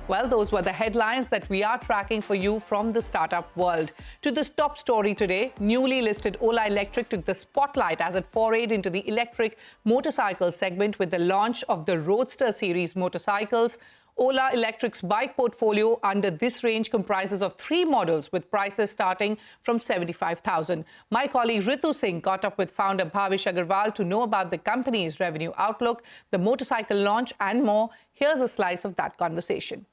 Well, those were the headlines that we are tracking for you from the startup world. To this top story today, newly listed Ola Electric took the spotlight as it forayed into the electric motorcycle segment with the launch of the Roadster series motorcycles. Ola Electric's bike portfolio under this range comprises of 3 models with prices starting from 75,000. My colleague Ritu Singh caught up with founder Bhavish Agarwal to know about the company's revenue outlook, the motorcycle launch and more. Here's a slice of that conversation.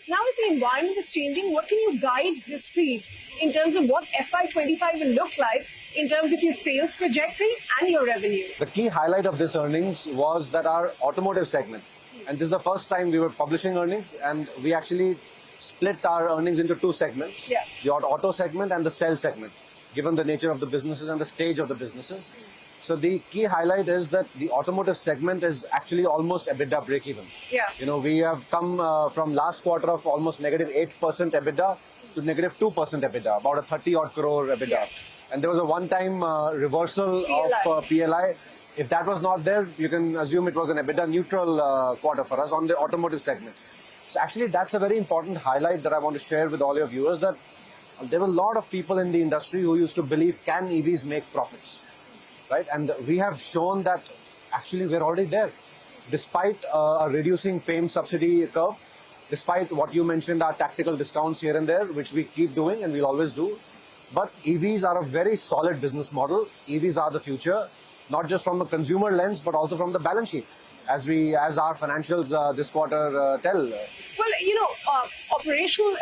Now as the environment is changing, what can you guide the street in terms of what FY25 will look like in terms of your sales trajectory and your revenues? The key highlight of this earnings was that our automotive segment, and this is the first time we were publishing earnings, and we actually split our earnings into 2 segments, the auto segment and the cell segment, given the nature of the businesses and the stage of the businesses. So the key highlight is that the automotive segment is actually almost EBITDA break-even. You know, we have come from last quarter of almost negative 8% EBITDA to negative 2% EBITDA, about a 30-odd crore EBITDA. And there was a one-time reversal of PLI. If that was not there, you can assume it was an EBITDA neutral quarter for us on the automotive segment. So actually, that's a very important highlight that I want to share with all your viewers, that there were a lot of people in the industry who used to believe, can EVs make profits? Right? And we have shown that actually we're already there. Despite a reducing FAME subsidy curve, despite what you mentioned, our tactical discounts here and there, which we keep doing and we'll always do. But EVs are a very solid business model. EVs are the future, not just from a consumer lens, but also from the balance sheet, as our financials this quarter tell. Well, operational,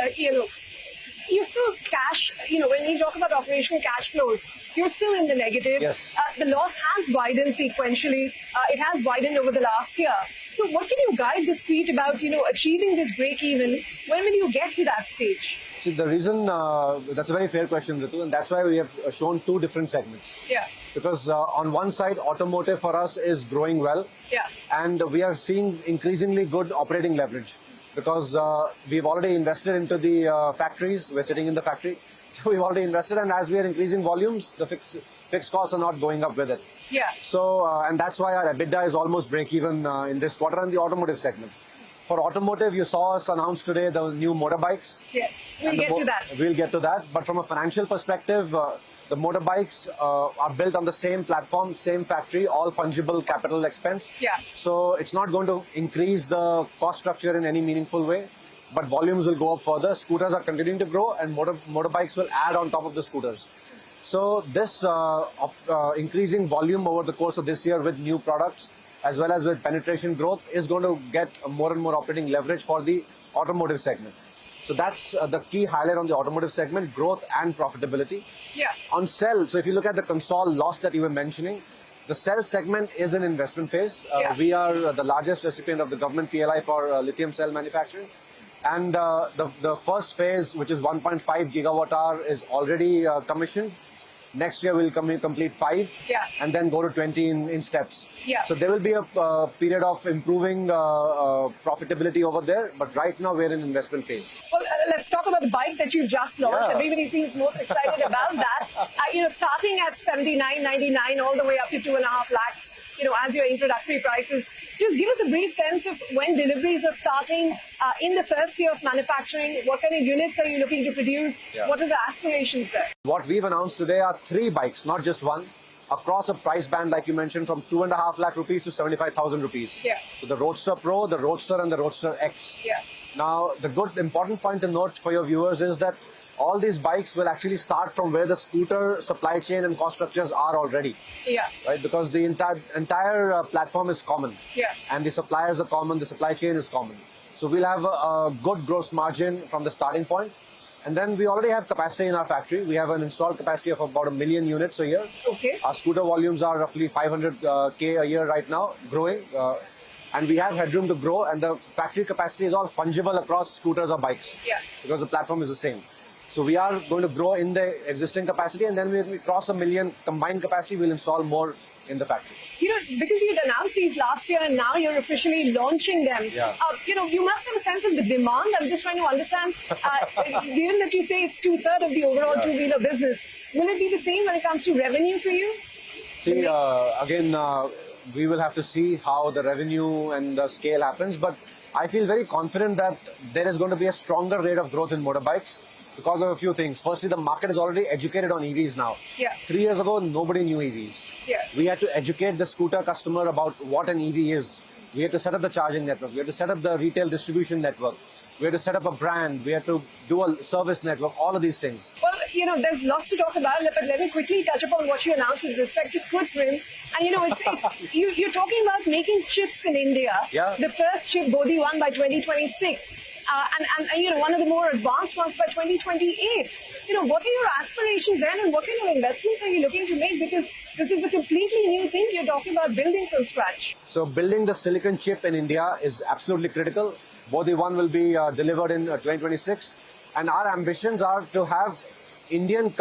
you're still cash, when we talk about operational cash flows, you're still in the negative. Yes. The loss has widened sequentially. It has widened over the last year. So what can you guide the street about, achieving this break even? When will you get to that stage? See, the reason, that's a very fair question, Ritu, and that's why we have shown 2 different segments. Because on one side, automotive for us is growing well. And we are seeing increasingly good operating leverage. Because we've already invested into the factories, we're sitting in the factory. So we've already invested, and as we are increasing volumes, the fixed costs are not going up with it. So, and that's why our EBITDA is almost break even in this quarter in the automotive segment. For automotive, you saw us announce today the new motorbikes. Yes, we'll get to that. We'll get to that. But from a financial perspective, the motorbikes are built on the same platform, same factory, all fungible capital expense. So it's not going to increase the cost structure in any meaningful way, but volumes will go up further. Scooters are continuing to grow, and motorbikes will add on top of the scooters. So this increasing volume over the course of this year with new products, as well as with penetration growth, is going to get more and more operating leverage for the automotive segment. So that's the key highlight on the automotive segment, growth and profitability. On cell, so if you look at the console loss that you were mentioning, the cell segment is an investment phase. We are the largest recipient of the government PLI for lithium cell manufacturing. And the first phase, which is 1.5 gigawatt hour, is already commissioned. Next year we'll complete 5 and then go to 20 in steps. So there will be a period of improving profitability over there, but right now we're in investment phase. Well, let's talk about the bike that you just launched. Everybody seems most excited about that. Starting at 79.99 all the way up to 2.5 lakhs, as your introductory prices. Just give us a brief sense of when deliveries are starting in the first year of manufacturing. What kind of units are you looking to produce? What are the aspirations there? What we've announced today are 3 bikes, not just one, across a price band, like you mentioned, from 2.5 lakh rupees to 75,000 rupees. So the Roadster Pro, the Roadster and the Roadster X. Now, the important point to note for your viewers is that all these bikes will actually start from where the scooter supply chain and cost structures are already. Right? Because the entire platform is common. And the suppliers are common, the supply chain is common. So we'll have a good gross margin from the starting point. And then we already have capacity in our factory. We have an installed capacity of about 1 million units a year. Our scooter volumes are roughly 500K a year right now, growing. And we have headroom to grow, and the factory capacity is all fungible across scooters or bikes. Because the platform is the same. So we are going to grow in the existing capacity, and then when we cross 1 million combined capacity, we'll install more in the factory. Because you'd announced these last year and now you're officially launching them. You must have a sense of the demand. I'm just trying to understand, given that you say it's 2/3 of the overall two-wheeler business, will it be the same when it comes to revenue for you? See, again, we will have to see how the revenue and the scale happens. But I feel very confident that there is going to be a stronger rate of growth in motorbikes because of a few things. Firstly, the market is already educated on EVs now. Yeah. 3 years ago, nobody knew EVs. Yeah. We had to educate the scooter customer about what an EV is. We had to set up the charging network. We had to set up the retail distribution network. We had to set up a brand. We had to do a service network, all of these things. Well, there's lots to talk about, but let me quickly touch upon what you announced with respect to Kruthrim. And, you're talking about making chips in India. Yeah. The first chip, Bodhi 1 by 2026. And one of the more advanced ones by 2028. What are your aspirations then, and what kind of investments are you looking to make? Because this is a completely new thing you're talking about building from scratch. So building the silicon chip in India is absolutely critical. Bodhi 1 will be delivered in 2026. And our ambitions are to have Indian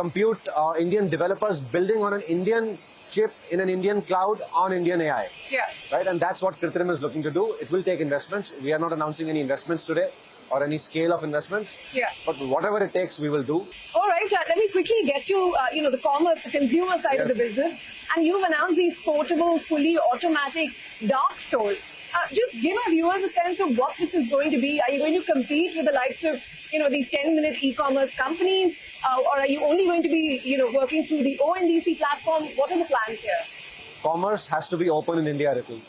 Indian developers building on an Indian chip in an Indian cloud on Indian AI. Yeah. Right? And that's what Kruthrim is looking to do. It will take investments. We are not announcing any investments today or any scale of investments. Yeah. But whatever it takes, we will do. All right, let me quickly get to, the commerce, the consumer side of the business. And you've announced these portable, fully automatic dark stores. Just give our viewers a sense of what this is going to be. Are you going to compete with the likes of, these 10-minute e-commerce companies? Or are you only going to be, working through the ONDC platform? What are the plans here? Commerce has to be open in India, Ritu.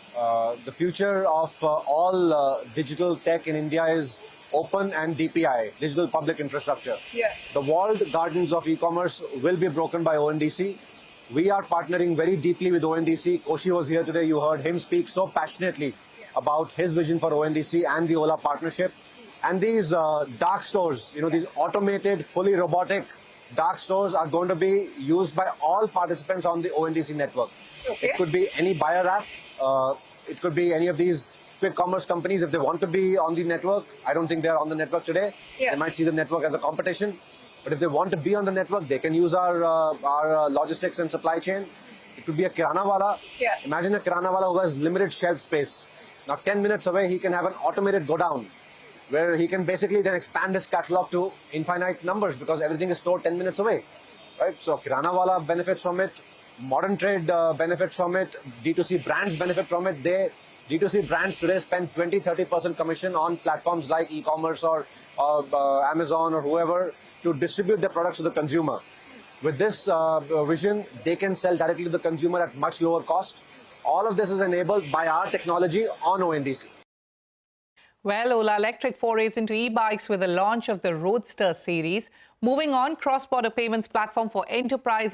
The future of all digital tech in India is open and DPI, digital public infrastructure. Yeah. The walled gardens of e-commerce will be broken by ONDC. We are partnering very deeply with ONDC. Koshi was here today. You heard him speak so passionately about his vision for ONDC and the Ola partnership. And these dark stores, these automated, fully robotic dark stores are going to be used by all participants on the ONDC network. Okay. It could be any buyer app. It could be any of these quick commerce companies. If they want to be on the network, I don't think they're on the network today. Yeah. They might see the network as a competition. But if they want to be on the network, they can use our logistics and supply chain. It could be a kirana wala. Yeah. Imagine a kirana wala who has limited shelf space. Now 10 minutes away, he can have an automated go down where he can basically then expand his catalog to infinite numbers because everything is stored 10 minutes away. Right? So kirana wala benefits from it. Modern trade benefits from it. D2C brands benefit from it. D2C brands today spend 20-30% commission on platforms like e-commerce or Amazon or whoever to distribute their products to the consumer. With this vision, they can sell directly to the consumer at much lower cost. All of this is enabled by our technology on ONDC. Well, Ola Electric forays into e-bikes with the launch of the Roadster series. Moving on, cross-border payments platform for enterprise